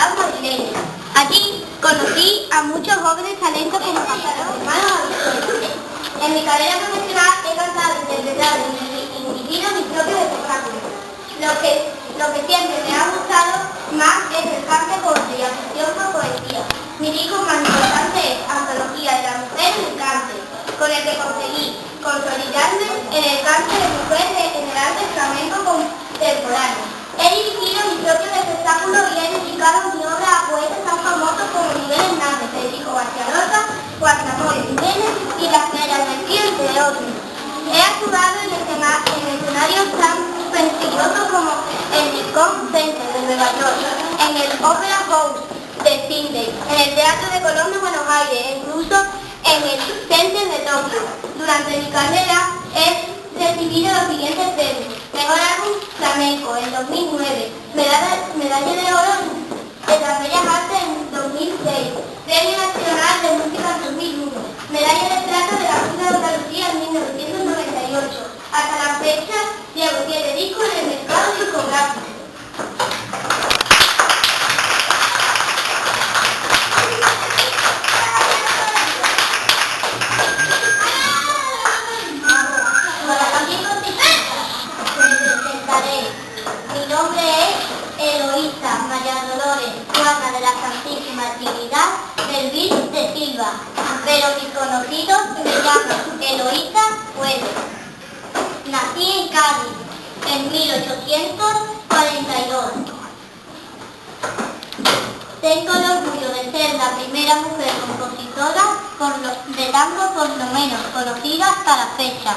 ciudad madrileña. Allí conocí a muchos jóvenes talentos como cantaron hermanos habituales. En mi carrera profesional he cantado e interpretado y dirigido mis propios espectáculos. Lo que siempre me ha gustado más es el cante corto y afición por poesía. Mi disco más importante es Antología de la Mujer en el Cante, con el que conseguí consolidarme en el cante de mujer en el arte flamenco contemporáneo. He dirigido mis propios espectáculos y he dedicado mi obra a poetas tan famosos como Miguel Hernández, Federico García Lorca, Juan Ramón Jiménez y La Fera García, entre otros. He actuado en escenarios tan prestigiosos como el Lincoln Center de Nueva York, en el Opera House de Sydney, en el Teatro de Colón de Buenos Aires e incluso en el Center de Tokio. Durante mi carrera he recibido los siguientes premios: Mejor álbum flamenco en 2009, medalla de oro de las Bellas Artes en 2006, Premio Nacional de Música en 2001, medalla de plata de la Junta de Andalucía en 1998. Hasta la fecha llevo 7 discos en el mercado discográfico. Mi nombre es Eloísa María Dolores Juana de la Santísima Trinidad del Vir de Silva, pero mis conocidos me llaman Eloísa Fuentes. Nací en Cádiz en 1842. Tengo el orgullo de ser la primera mujer compositora de tango por lo menos conocida hasta la fecha.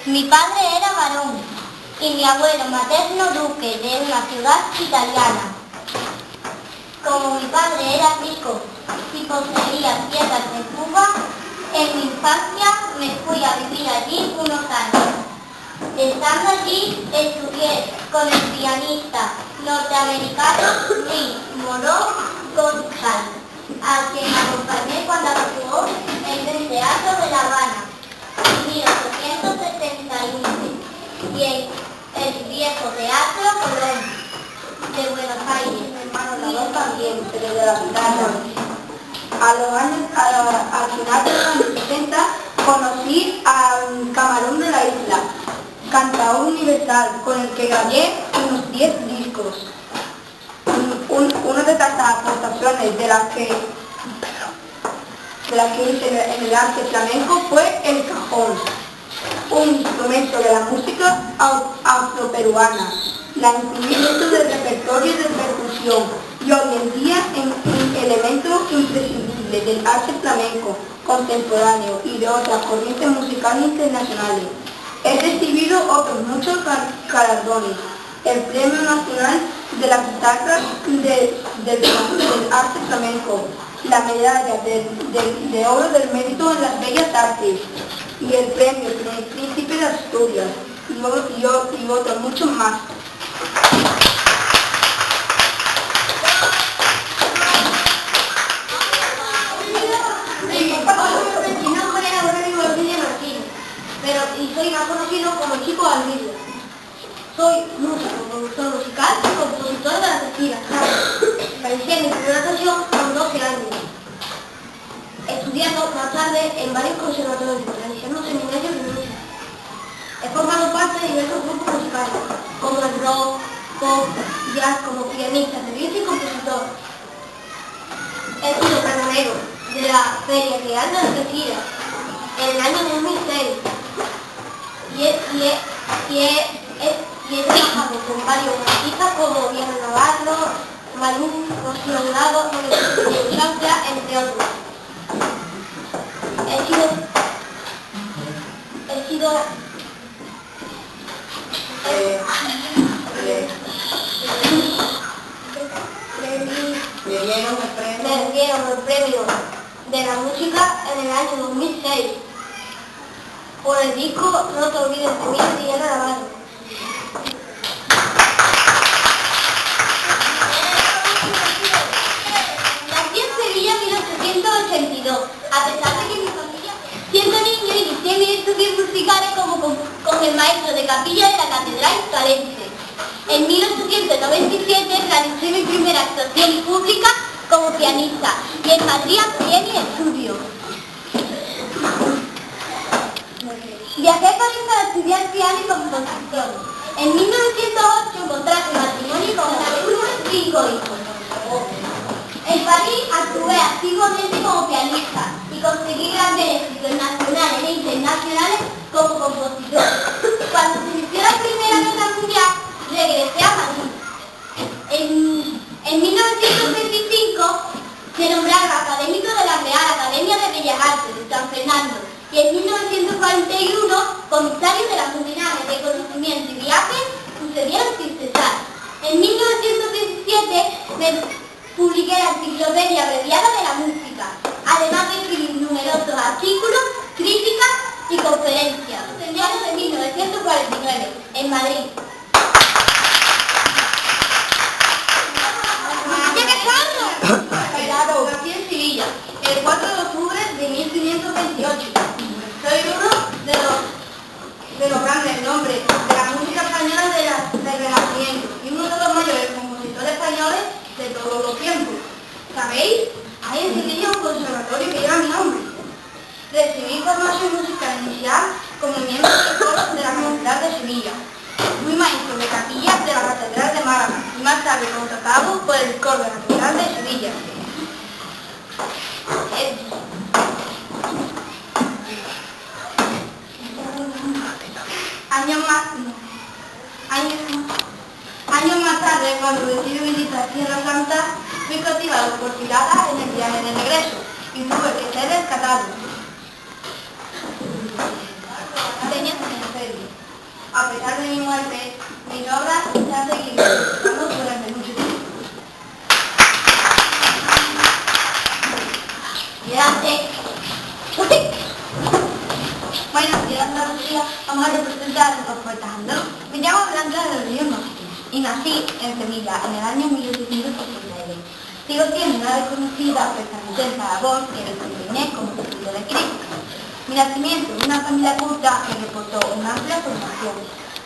Mi padre era varón y mi abuelo materno duque de una ciudad italiana. Como mi padre era rico y poseía tierras en Cuba, en mi infancia me fui a vivir allí unos años. Estando allí estudié con el pianista norteamericano Lee Morrow Goodhart, a quien acompañé cuando actuó en el Teatro de La Habana en 1871 y en el Viejo Teatro Colón de Buenos Aires. Mi hermano también, pero de la guitarra. Al final de los años 70 conocí al Camarón de la Isla, cantador universal, con el que grabé unos 10 discos. Una de estas aportaciones de las que hice en el arte flamenco fue el cajón, un instrumento de la música afroperuana. La incluí dentro del repertorio de percusión y hoy en día en elemento imprescindible del arte flamenco contemporáneo y de otras corrientes musicales internacionales. He recibido otros muchos galardones: el Premio Nacional de la Guitarra del Arte Flamenco, la Medalla de Oro del Mérito en las Bellas Artes y el Premio Príncipe de Asturias y otros muchos más. Y soy más conocido como Chico Alvirio. Soy músico, productor musical y compositor de las estilas. Realicé mi primera actuación con 12 años, estudiando más tarde en varios conservatorios, realizando seminarios de música. He formado parte de diversos grupos musicales, como el rock, pop, jazz, como pianista, revista y compositor. He sido pregonero de la Feria Real de Algeciras en el año 2006. Y he trabajado con varios artistas como Diana Navarro, Malú, Rocío Dorado, Chancla, entre otros. Me dieron el premio de la música en el año 2006. Por el disco No te olvides de mí, de Diana Navarro. Nací en Sevilla en 1882, a pesar de que mi familia, siendo niño, inicié mis estudios musicales con el maestro de capilla de la Catedral Calense. En 1897 realicé mi primera actuación pública como pianista y en Madrid amplié mi estudio. Viajé a París para estudiar piano y composición. En 1908 contraje matrimonio con una tuve 5 hijos. En París actué activamente como pianista y conseguí grandes éxitos nacionales e internacionales como compositor. Cuando se inició la Primera Guerra Mundial, regresé a Madrid. En 1925 se nombraron académico de la Real Academia de Bellas Artes de San Fernando y en 1941 comisario de las unidades de conocimiento y viajes sucedieron sin cesar. En 1917 publiqué la Enciclopedia Abreviada de la Música, además de escribir numerosos artículos, críticas y conferencias. Terminaron en 1949, en Madrid. Nací en Sevilla, el 4 de octubre de 1528. Soy uno de los grandes nombres de la música española del Renacimiento y uno de los mayores compositores españoles de todos los tiempos. ¿Sabéis? Hay en Sevilla un conservatorio que lleva mi nombre. Recibí formación musical inicial como miembro del coro de la Catedral de Sevilla. Fui maestro de capilla de la Catedral de Málaga y más tarde contratado por el coro de la Catedral de Sevilla. Años más tarde, cuando decidí visitar Tierra Santa, fui cautivado por piratas en el viaje de regreso y tuve que ser rescatado. Tenía cementerio. A pesar de mi muerte, mis obras se han seguido disfrutando durante mucho tiempo. Buenos días, Andalucía. Vamos a representar a los poetas andaluces. Me llamo Blanca de Río y nací en Sevilla en el año 1889. Sigo siendo una desconocida pese a mi intensa labor que desempeñé como testigo de Cristo. Mi nacimiento en una familia culta me reportó una amplia formación.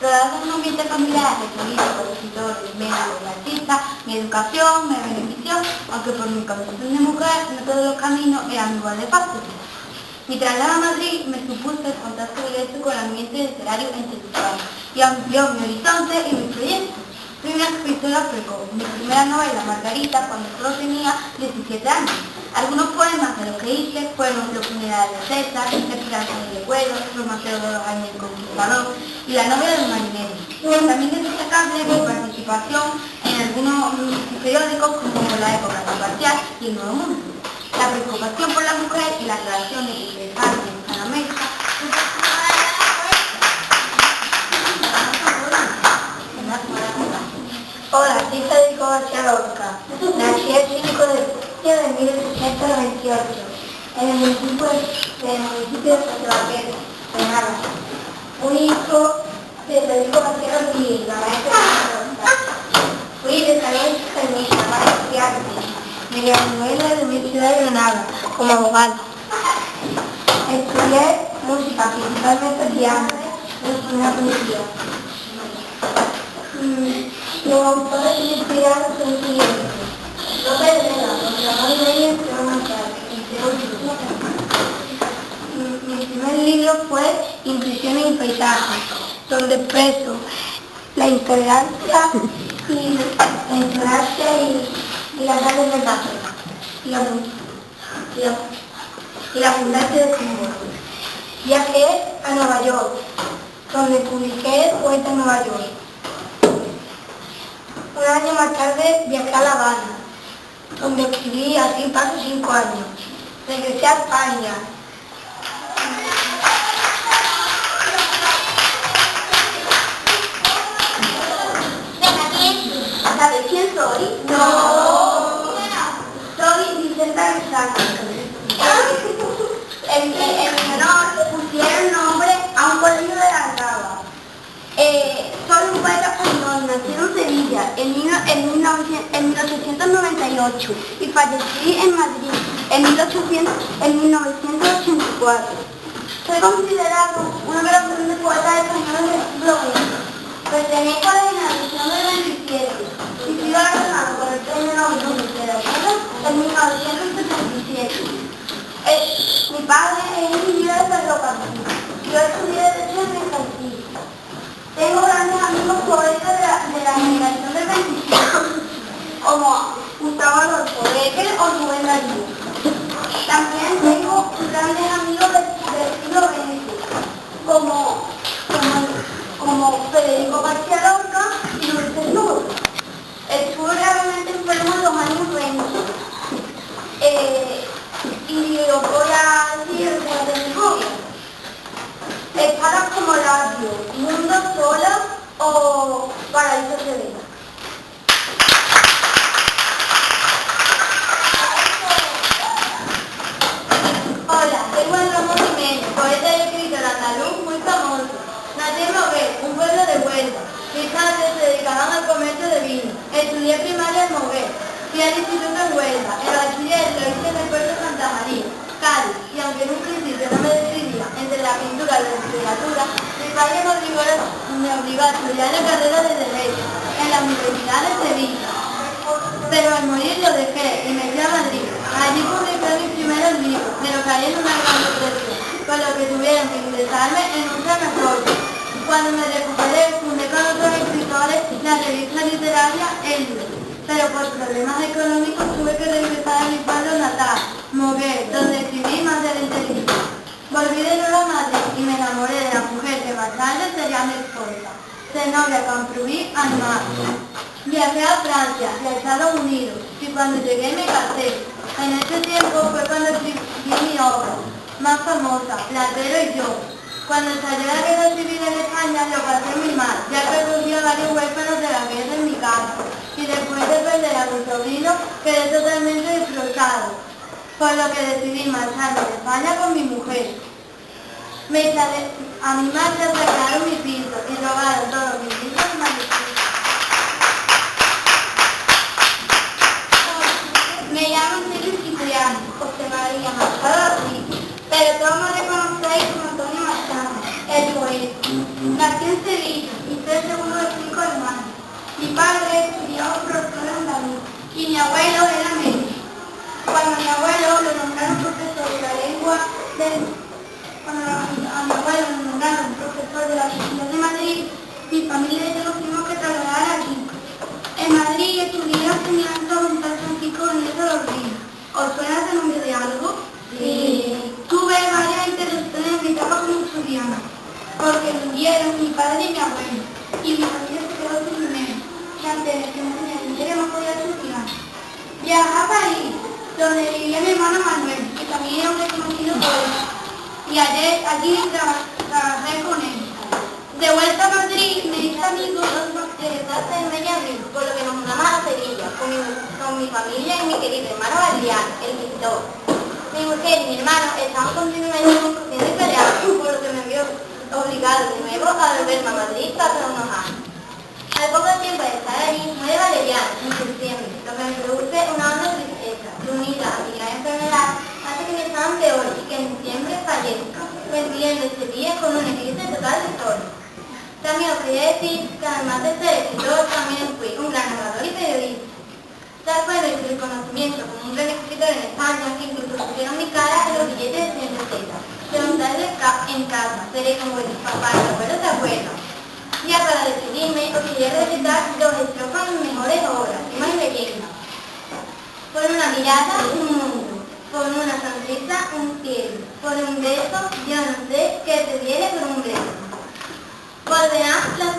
Rodado en un ambiente familiar requerido por escritores, médicos y artistas, mi educación me benefició, aunque por mi condición de mujer no todos los caminos eran igual de fáciles. Mi traslado a Madrid me supuso el contacto directo con el ambiente literario e intelectual y amplió mi horizonte y mis proyectos. Fui una escritora precoz. Mi primera novela, Margarita, cuando solo tenía 17 años. Algunos poemas de los que hice fueron Los funerales de César, Esperanza de Recuerdos, Los Mateos de los años del Conquistador y La novela del marinero. También es destacable mi participación en algunos periódicos como La Época Imparcial y El Nuevo Mundo. La preocupación por la mujer y las relaciones interesantes en América. Hola, soy Federico García Lorca. Nací el 5 de julio de 1828 en el municipio de Portugalete, en Álava. Un hijo de Federico García Lorca y la maestra Lorca. Fui de Salón Fermina, María me gradué en la Universidad de Granada como abogado. Estudié música, principalmente piano, y una poesía. Los autores inspirados son los siguientes: Lope de Vega, José Ramón Reyes, entre otros. Mi primer libro fue Impresiones y Paisajes, donde expreso la intolerancia y las grandes metáforas y la abundancia de símbolos. Viajé a Nueva York, donde publiqué Poeta en Nueva York. Un año más tarde viajé a La Habana, donde escribí Así paso 5 años. Regresé a España. ¿Sabes quién soy? No. Soy Vicenta Rizal. En mi honor pusieron nombre a un colegio de la Grava. Soy un poeta español, nacido en Sevilla en 1898 y fallecí en Madrid en 1984. Soy considerado uno de los grandes poetas españoles del siglo XX. Pertenezco a la generación del 27 y sigo relacionado con el premio Nobel de Literatura en 1977. Mi padre es ingeniero de ferrocarril. Yo estudié Derecho en el Castillo. Tengo grandes amigos poetas de la generación del 27, como Gustavo Adolfo Bécquer o Rubén Darío. También tengo grandes amigos del siglo XX, como Federico García Lorca y Luis Desnudo. Estuve gravemente enfermo en los años 20. Y os voy a decir de mi hobby. Espadas como Lazio, Mundo Solo o Paraíso Sevilla. Hola, soy Juan Ramón Jiménez, poeta y escritor andaluz muy famoso. Nací en Moguer, un pueblo de Huelva. Mis padres se dedicaban al comercio de vino. Estudié primaria en Moguer. Fui al instituto en Huelva. El bachiller lo hice en el puerto de Santa María, Cádiz. Y aunque en un principio no me decidía entre la pintura y la literatura, mi padre me obligó a estudiar la carrera de Derecho en la Universidad de Sevilla. Pero al morir lo dejé y me fui a Madrid. Allí publiqué mis primeros libros, pero caí en una gran depresión, con lo que tuvieron que ingresarme en un sanatorio. Cuando me recuperé, fundé con otros escritores la revista literaria Elio, pero por problemas económicos tuve que regresar a mi pueblo natal, Moguer, donde escribí más de 20 libros. Volví de nuevo a Madrid y me enamoré de la mujer que más tarde sería mi esposa, Zenobia Camprubí Animal. Viajé a Francia y a Estados Unidos y cuando llegué me casé. En ese tiempo fue cuando escribí mi obra más famosa, Platero y yo. Cuando estalló la guerra civil en España lo pasé muy mal, ya que recogí a varios huérfanos de la guerra en mi casa. Y después de perder a mi sobrino quedé totalmente destrozado, por lo que decidí marcharme de España con mi mujer. A mi marcha sacaron mi piso y robaron todos mis libros y manuscritos. Me llamo Silvia Cipriano, José María Machado, pero todos me reconocéis como Antonio Machado, el poeta. Nací en Sevilla y soy el segundo de 5 hermanos. Mi padre estudió profesor andaluz y mi abuelo era médico. Cuando a mi abuelo lo nombraron profesor de la lengua de la Universidad de Madrid, mi familia y yo nos tuvimos que trasladar aquí. En Madrid estudié la enseñanza con San Francisco de los Ríos. ¿Os suena ese nombre de algo? Sí. Tuve varias interrupciones en mi etapa como estudiante, porque murieron mi padre y mi abuelo, y mi familia se quedó sin dinero, y antes de que me dinero no podía estudiar. Viajé a París, donde vivía mi hermano Manuel, que también era un reconocido poeta, y allí trabajé con él. De vuelta a Madrid me hice amigo de clase en medio abril, por lo que nos mudamos a Sevilla, con mi familia y mi querido hermano Adrián, el pintor. Mi mujer y mi hermano estaban continuamente discutiendo y peleando, por lo que me vio obligado de nuevo a volverme a Madrid hace unos años. Al poco tiempo de estar allí, muere Valeriano en septiembre, lo que me produce una honda tristeza, que unida a mi gran enfermedad, hace que mi estado empeore y que en diciembre fallezca, coincidiendo este día con un eclipse total de sol. También os quería decir que además de ser escritor, también fui un gran narrador y periodista. Tal fue el reconocimiento como un gran escritor en España que incluso pusieron mi cara en los billetes de 100 pesetas. Preguntarle en casa, seré como vuestros papás y abuelos de abuelo. Ya para despedirme, os quería recitar 2 estrofas de mis mejores obras, y más leyendas. Por una mirada, un mundo. Por una sonrisa, un cielo. Por un beso, yo no sé qué te viene por un beso. Volverán las